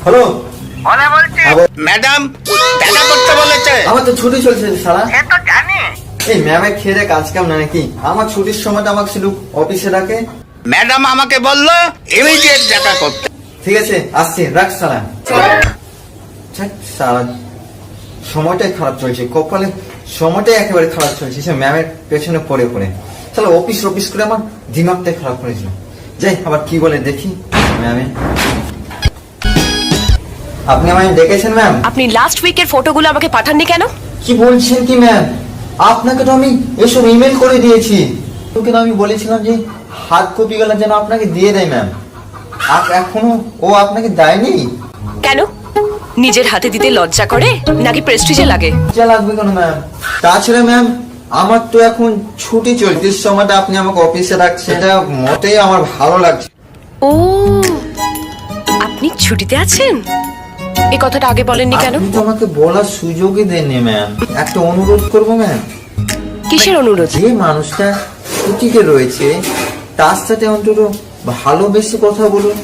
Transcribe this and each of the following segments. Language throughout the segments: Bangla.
হ্যালো, ম্যাডাম দেখা করতে বলেছে। আমার তো ছুটি চলছে সারা। সে তো জানি। এই ম্যামের খেয়ে কাজ কাম না নাকি? আমার ছুটির সময়টা আমাকে শুধু অফিসে রাখে। ম্যাডাম আমাকে বললো ইমিডিয়েট দেখা করতে। ঠিক আছে, আসছি, রাখ সারা। সারা সময়টাই খারাপ চলছে, কপালে সময়টাই একেবারে খারাপ চলছে। সে ম্যামের পেছনে পড়ে পড়ে তাহলে অফিস করে আমার দিমাগটাই খারাপ করেছিল। যাই, আবার কি বলে দেখি ম্যামে। আপনি আমায় ডেকেছেন ম্যাম? আপনি লাস্ট উইকের ফটোগুলো আমাকে পাঠাননি কেন? কি বলছেন কি ম্যাম? আপনাকে তো আমি এসব ইমেল করে দিয়েছি। তোকে তো আমি বলেছিলাম যে হার্ড কপি গুলো যেন আপনাকে দিয়ে দেয় ম্যাম। এখনো ও আপনাকে দেয়নি কেন? নিজের হাতে দিতে লজ্জা করে নাকি প্রেস্টিজে লাগে? যা লাগবে কেন ম্যাম? তাছাড়া ম্যাম আমার তো এখন ছুটি চলছে, সময়টা আপনি আমাকে অফিসে রাখছেন, এটা মোটেই আমার ভালো লাগছে। ও, আপনি ছুটিতে আছেন? এই কথাটা আগে বলেননি কেন? আপনি তো আমাকে বলার সুযোগই দেননি ম্যাম। একটা অনুরোধ করবো ম্যাম। কিসের অনুরোধ? যে মানুষটা ছুটিতে রয়েছে তার সাথে অন্তত ভালোবেসে কথা বলুন।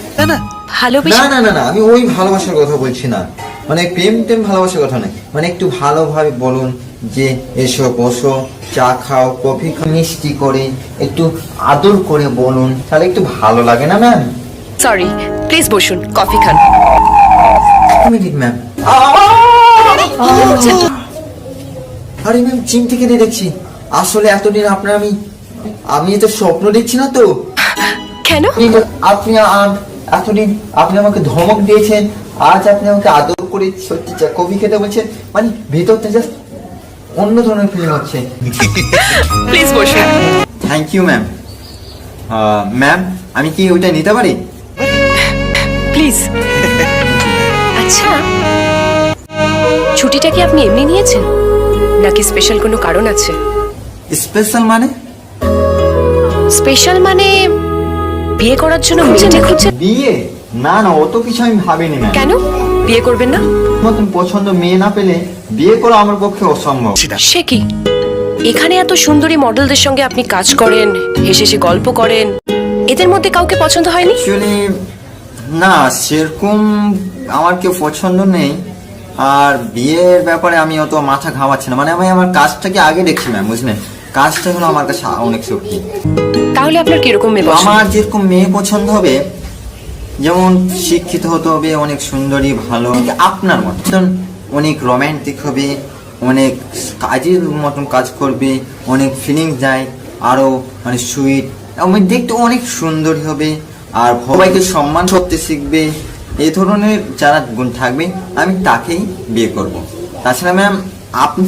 ভালোবেসে? না না না না, আমি ওই ভালোবাসার কথা বলছি না, মানে প্রেম ভালোবাসার কথা নয়। মানে একটু ভালোভাবে বলুন যে এসো বসো, চা খাও, কফি খাও, মিষ্টি করে একটু আদর করে বলুন, তাহলে একটু ভালো লাগে না ম্যাম? সরি, প্লিজ বসুন, কফি খান। Minute ma'am. আরে ম্যাম, চিমটি কেটে দেখছি। আসলে এতদিন আপনার আমি তো স্বপ্ন দেখছি না তো। কেন? আপনি এতদিন আপনি আমাকে ধমক দিয়েছেন, আজ আপনি আমাকে আদর করে সত্যি কফি খেতে বলছেন, মানে ভেতরটা জাস্ট অন্য ধরনের ফিলিং হচ্ছে। প্লিজ বসুন। Thank you ma'am. ম্যাম, আমি কি ওইটা নিতে পারি? প্লিজ। আচ্ছা, ছুটিটা কি আপনি এমনি নিয়েছেন নাকি স্পেশাল কোনো কারণ আছে? স্পেশাল মানে? স্পেশাল মানে বিয়ে করার জন্য মেয়ে খুঁজছেন? বিয়ে? না না, অত কিছু আমি ভাবিনি ম্যাম। কেন বিয়ে করবেন না? মতন পছন্দ মেয়ে না পেলে বিয়ে করা আমার পক্ষে অসম্ভব। সে কি, এখানে এত সুন্দরী মডেলদের সঙ্গে আপনি কাজ করেন, হেসে হেসে গল্প করেন, এদের মধ্যে কাউকে পছন্দ হয়নি? অ্যাকচুয়ালি না, সেরকম আমার কেউ পছন্দ নেই। আর বিয়ের ব্যাপারে আমি অত মাথা ঘামাচ্ছি না, মানে আমি আমার কাজটাকে আগে দেখছি ম্যাম, বুঝলেন? কাজটা হলো আমার কাছে অনেক সখী। তাহলে আপনার কিরকম মেয়ে পছন্দ? আমার যেরকম মেয়ে পছন্দ হবে, যেমন শিক্ষিত হতে হবে, অনেক সুন্দরী, ভালো, আপনার মতন অনেক রোমান্টিক হবে, অনেক কাজের মতন কাজ করবে, অনেক ফিলিংস যায়, আরো মানে সুইট, আমি দেখতে অনেক সুন্দরী হবে, আর সবাইকে সম্মান করতে শিখবে। এই ধরনের যারা গুণ থাকবে আমি তাকেই বিয়ে করব। তাছাড়া ম্যাম আপনি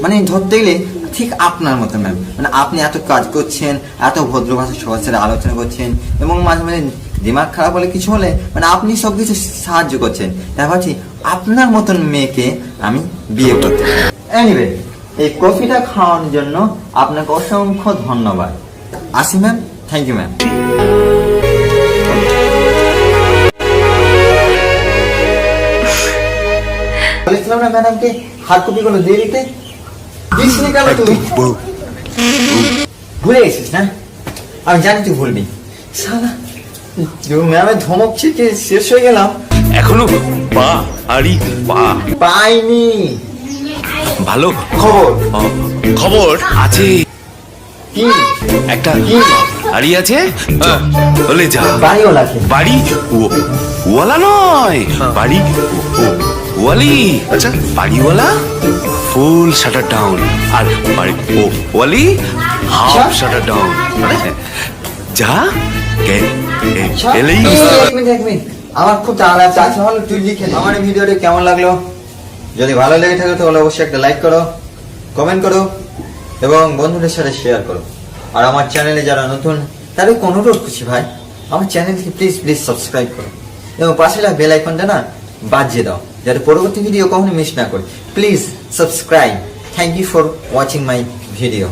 মানে ধরতে গেলে ঠিক আপনার মতো ম্যাম, মানে আপনি এত কাজ করছেন, এত ভদ্র ভাষায় সবার সাথে আলোচনা করছেন, এবং মাঝে মাঝে দিমাগ খারাপ হলে কিছু হলে মানে আপনি সবকিছু সাহায্য করছেন। তাই ভাবছি আপনার মতন মেয়েকে আমি বিয়ে করতে। এনিওয়ে, এই কফিটা খাওয়ানোর জন্য আপনাকে অসংখ্য ধন্যবাদ। আসি ম্যাম, থ্যাংক ইউ ম্যাম। বলেছিলাম না ম্যাডামকে হার্ড কপি গুলো দিয়ে দিতে, দিসনি কেন তুই? ভুলে গেছিস না? আমি জানি তুই ভুলবি। শালা ম্যামের ধমক থেকে শেষ হয়ে গেলাম। এখনো পা আড়ি পা পাইনি। ভালো খবর খবর আছে, কি? একটা কি? আড়ি আছে, বলে যা। বাড়িওয়ালাকে? বাড়ি ওয়ালা নয়, বাড়ি ওয়ালি। আচ্ছা, বাড়িওয়ালা ফুল শাটার ডাউন, আর বাড়ি ওয়ালি হাফ শাটার ডাউন। যা এলেই। এক মিনিট, আমার খুব তাড়া আছে। আচ্ছা ভালো, তুই লিখে নে। আমার এই ভিডিওটা কেমন লাগলো? যদি ভালো লেগে থাকে তাহলে অবশ্যই একটা লাইক করো, কমেন্ট করো, এবং বন্ধুদের সাথে শেয়ার করো। আর আমার চ্যানেলে যারা নতুন তাদের অনুরোধ করছি ভাই, আমার চ্যানেলকে প্লিজ সাবস্ক্রাইব করো, এবং পাশে বেল আইকনটা না বাজিয়ে দাও, যাতে পরবর্তী ভিডিও কখনো মিস না করে। Please subscribe. Thank you for watching my video.